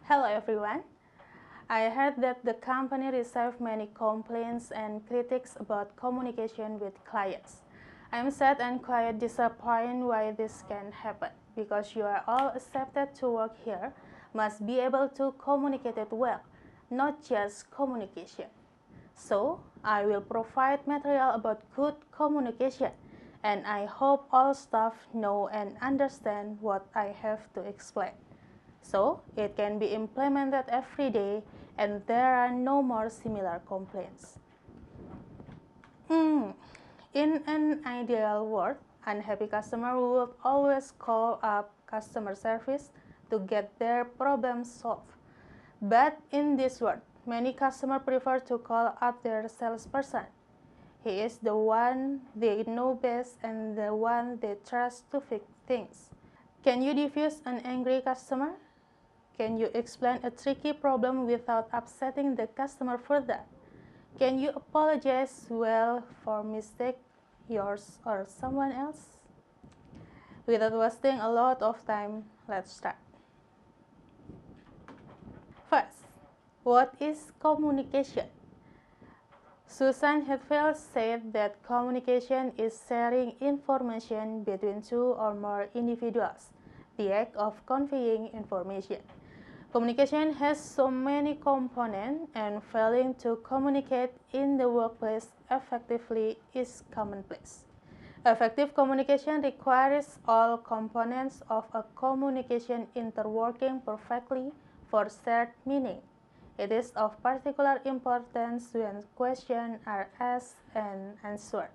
Hello everyone. I heard that the company received many complaints and critics about communication with clients. I'm sad and quite disappointed why this can happen, because you are all accepted to work here, must be able to communicate it well, not just communication. So, I will provide material about good communication, and I hope all staff know and understand what I have to explain. So it can be implemented every day and there are no more similar complaints. In an ideal world, unhappy customer would always call up customer service to get their problems solved. But in this world, many customers prefer to call up their salesperson. He is the one they know best and the one they trust to fix things. Can you diffuse an angry customer? Can you explain a tricky problem without upsetting the customer further? Can you apologize well for mistake yours or someone else? Without wasting a lot of time, let's start. First, what is communication? Susan Hetfield said that communication is sharing information between two or more individuals, the act of conveying information. Communication has so many components, and failing to communicate in the workplace effectively is commonplace. Effective communication requires all components of a communication interworking perfectly for shared meaning. It is of particular importance when questions are asked and answered.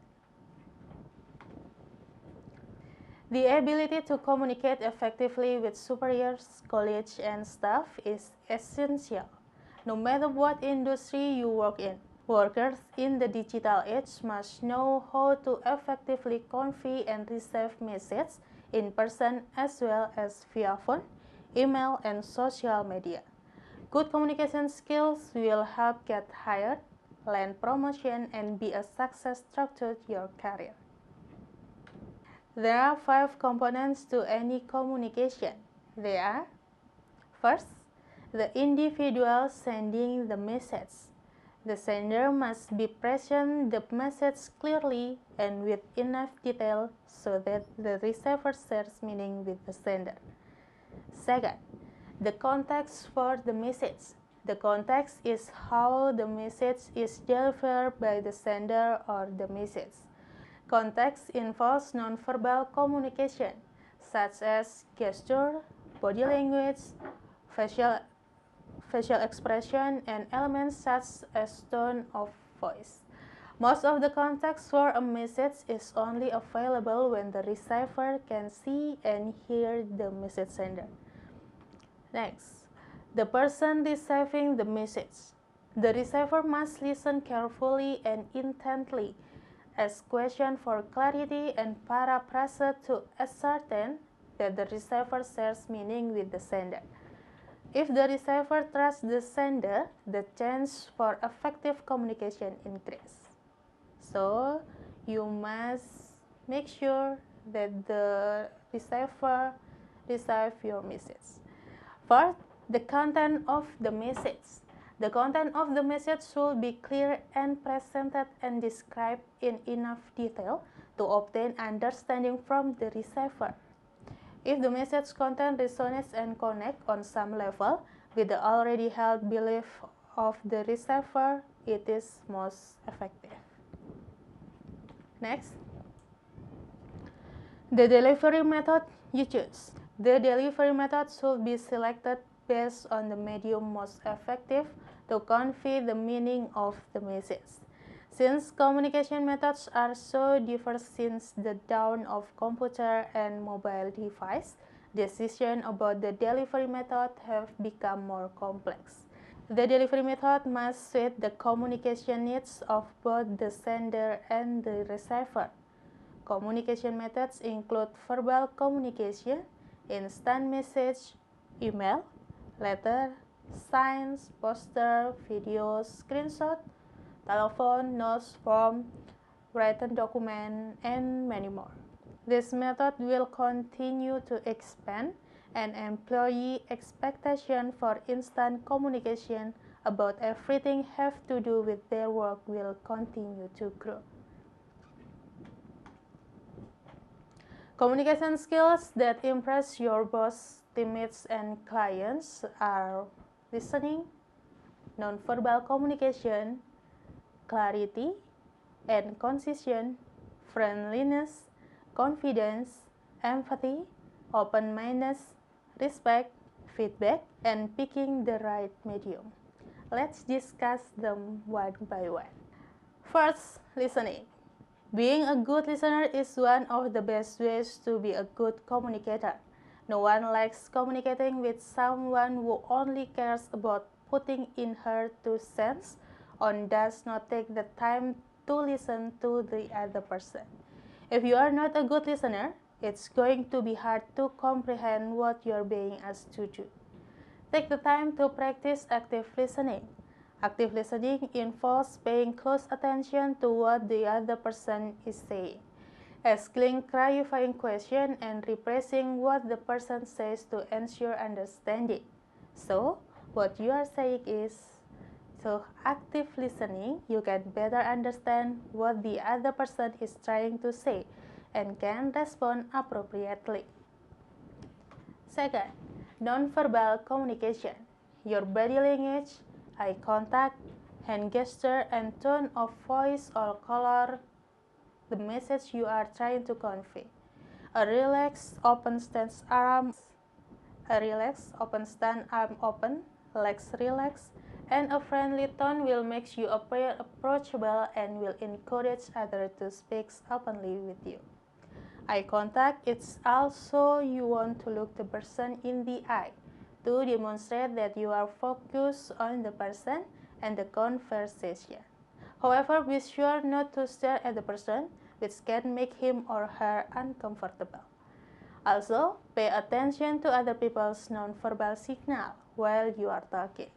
The ability to communicate effectively with superiors, colleagues, and staff is essential, no matter what industry you work in. Workers in the digital age must know how to effectively convey and receive messages in person as well as via phone, email, and social media. Good communication skills will help get hired, land promotion, and be a success throughout your career. There are 5 components to any communication. They are: first, the individual sending the message. The sender must be present the message clearly and with enough detail so that the receiver shares meaning with the sender. Second, the context for the message. The context is how the message is delivered by the sender or the message. Context involves nonverbal communication, such as gesture, body language, facial expression, and elements such as tone of voice. Most of the context for a message is only available when the receiver can see and hear the message sender. Next, the person receiving the message. The receiver must listen carefully and intently, ask questions for clarity, and paraphrase to ascertain that the receiver shares meaning with the sender. If the receiver trusts the sender, the chance for effective communication increases. So, you must make sure that the receiver receives your message. Fourth, the content of the message. The content of the message should be clear and presented and described in enough detail to obtain understanding from the receiver. If the message content resonates and connects on some level with the already held belief of the receiver, it is most effective. Next, the delivery method you choose. The delivery method should be selected based on the medium most effective to convey the meaning of the message. Since communication methods are so diverse since the dawn of computer and mobile device, decisions about the delivery method have become more complex. The delivery method must suit the communication needs of both the sender and the receiver. Communication methods include verbal communication, instant message, email, letter, signs, poster, videos, screenshot, telephone, notes, form, written document, and many more. This method will continue to expand and employee expectation for instant communication about everything have to do with their work will continue to grow. Communication skills that impress your boss, teammates, and clients are listening, nonverbal communication, clarity and concision, friendliness, confidence, empathy, open-mindedness, respect, feedback, and picking the right medium. Let's discuss them one by one. First, listening. Being a good listener is one of the best ways to be a good communicator. No one likes communicating with someone who only cares about putting in her 2 cents or does not take the time to listen to the other person. If you are not a good listener, it's going to be hard to comprehend what you're being asked to do. Take the time to practice active listening. Active listening involves paying close attention to what the other person is saying, asking clarifying questions, and rephrasing what the person says to ensure understanding. So, what you are saying is, through active listening, you can better understand what the other person is trying to say and can respond appropriately. Second, nonverbal communication. Your body language, eye contact, hand gesture, and tone of voice all color the message you are trying to convey. A relaxed, open stance arm, open, legs relaxed, and a friendly tone will make you appear approachable and will encourage others to speak openly with you. Eye contact, it's also you want to look the person in the eye to demonstrate that you are focused on the person and the conversation. However, be sure not to stare at the person, which can make him or her uncomfortable. Also, pay attention to other people's nonverbal signal while you are talking.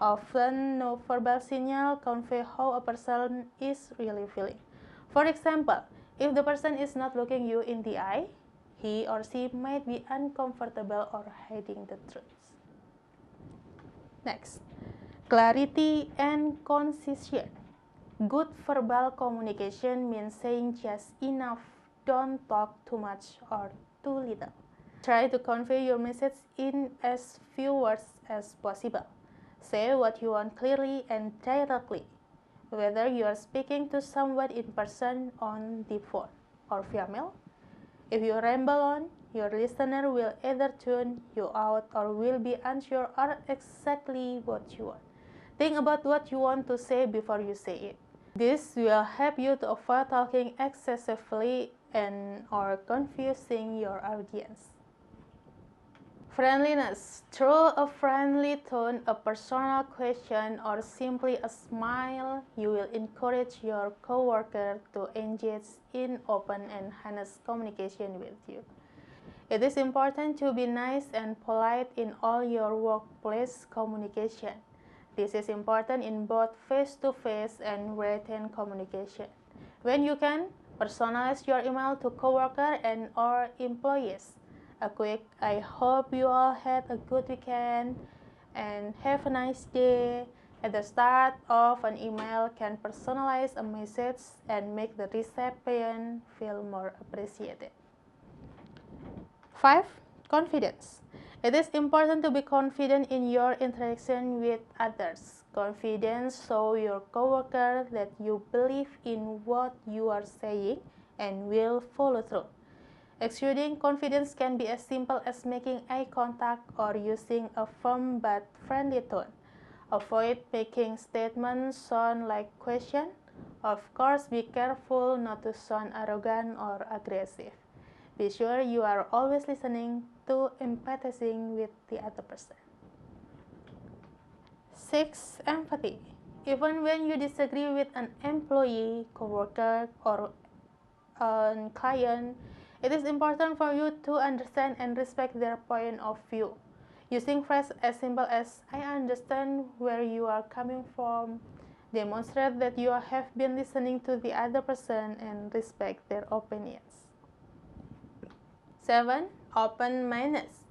Often, nonverbal signal convey how a person is really feeling. For example, if the person is not looking you in the eye, he or she might be uncomfortable or hiding the truth. Next, clarity and concision. Good verbal communication means saying just enough, don't talk too much or too little. Try to convey your message in as few words as possible. Say what you want clearly and directly, whether you are speaking to someone in person, on the phone, or via mail. If you ramble on, your listener will either tune you out or will be unsure or exactly what you want. Think about what you want to say before you say it. This will help you to avoid talking excessively and or confusing your audience. Friendliness. Through a friendly tone, a personal question, or simply a smile, you will encourage your coworker to engage in open and honest communication with you. It is important to be nice and polite in all your workplace communication. This is important in both face-to-face and written communication. When you can, personalize your email to coworker and or employees. A quick, I hope you all had a good weekend and have a nice day. At the start of an email can personalize a message and make the recipient feel more appreciated. 5. Confidence. It is important to be confident in your interaction with others. Confidence shows your coworker that you believe in what you are saying and will follow through. Exuding confidence can be as simple as making eye contact or using a firm but friendly tone. Avoid making statements sound like questions. Of course, be careful not to sound arrogant or aggressive. Be sure you are always listening to empathizing with the other person. 6. Empathy. Even when you disagree with an employee, coworker, or a client, it is important for you to understand and respect their point of view. Using phrases as simple as, I understand where you are coming from, demonstrate that you have been listening to the other person and respect their opinions. 7. Open-mindedness.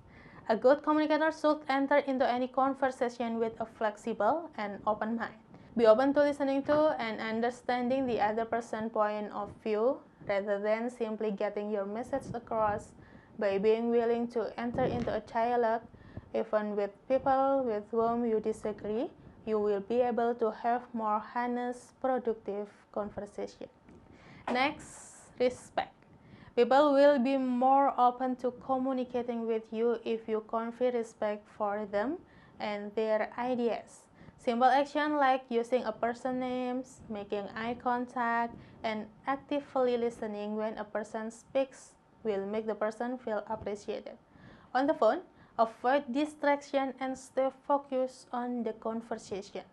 A good communicator should enter into any conversation with a flexible and open mind. Be open to listening to and understanding the other person's point of view rather than simply getting your message across. By being willing to enter into a dialogue, even with people with whom you disagree, you will be able to have more honest, productive conversation. Next, respect. People will be more open to communicating with you if you convey respect for them and their ideas. Simple action like using a person's names, making eye contact, and actively listening when a person speaks will make the person feel appreciated. On the phone, avoid distraction and stay focused on the conversation.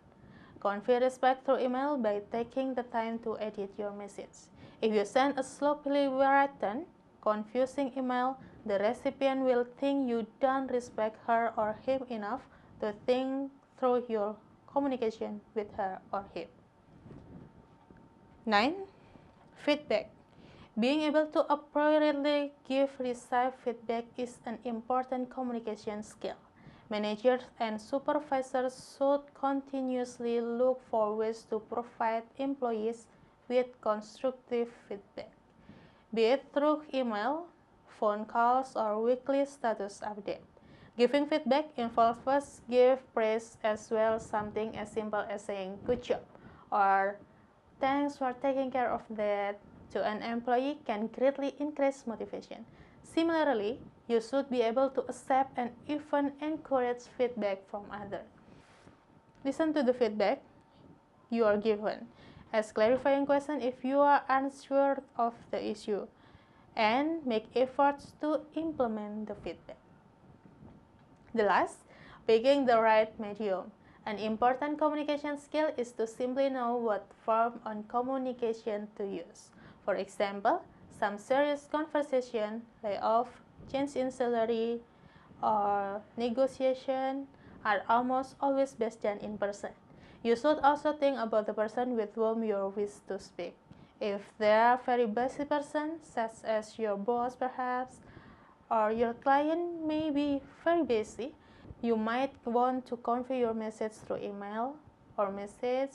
Convey respect through email by taking the time to edit your message. If you send a sloppily written, confusing email, the recipient will think you don't respect her or him enough to think through your communication with her or him. 9. Feedback. Being able to appropriately give receive feedback is an important communication skill. Managers and supervisors should continuously look for ways to provide employees with constructive feedback, be it through email, phone calls, or weekly status update. Giving feedback involves give praise as well, something as simple as saying good job or thanks for taking care of that to an employee can greatly increase motivation. Similarly, you should be able to accept and even encourage feedback from others. Listen to the feedback you are given. Ask clarifying questions if you are unsure of the issue, and make efforts to implement the feedback. The last, picking the right medium. An important communication skill is to simply know what form of communication to use. For example, some serious conversation, layoff, change in salary, or negotiation are almost always best done in person. You should also think about the person with whom you wish to speak. If they are a very busy person, such as your boss perhaps, or your client may be very busy, you might want to convey your message through email or message.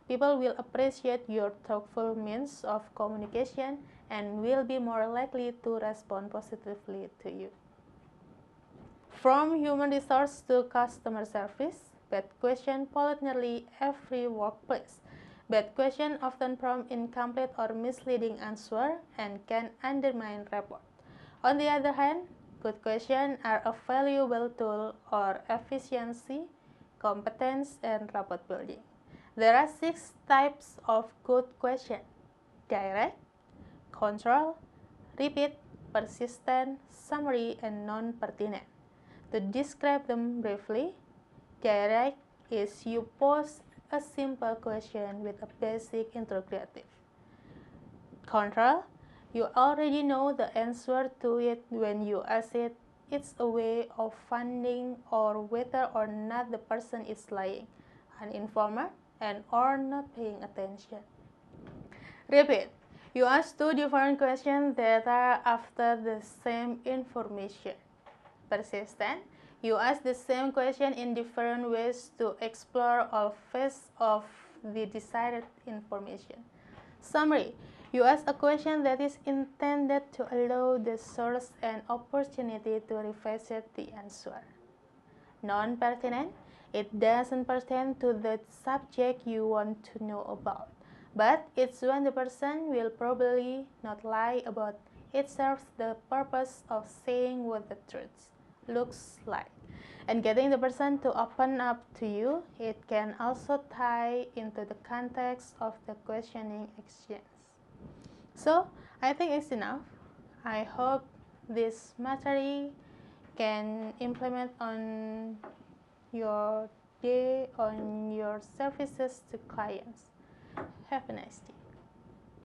People will appreciate your thoughtful means of communication and will be more likely to respond positively to you. From human resource to customer service, bad question polluted nearly every workplace. Bad question often prompt incomplete or misleading answer and can undermine rapport. On the other hand, good questions are a valuable tool for efficiency, competence, and rapport building. There are 6 types of good questions: direct, control, repeat, persistent, summary, and non-pertinent. To describe them briefly, direct is you pose a simple question with a basic interrogative. Control, you already know the answer to it when you ask it. It's a way of finding or whether or not the person is lying, uninformed, and or not paying attention. Repeat, you ask 2 different questions that are after the same information. Persistent, you ask the same question in different ways to explore all facets of the desired information. Summary, you ask a question that is intended to allow the source an opportunity to revisit the answer. Non-pertinent, it doesn't pertain to the subject you want to know about, but it's when the person will probably not lie about. It serves the purpose of saying what the truth looks like and getting the person to open up to you. It can also tie into the context of the questioning exchange. So I think it's enough. I hope this material can implement on your day, on your services to clients. Have a nice day.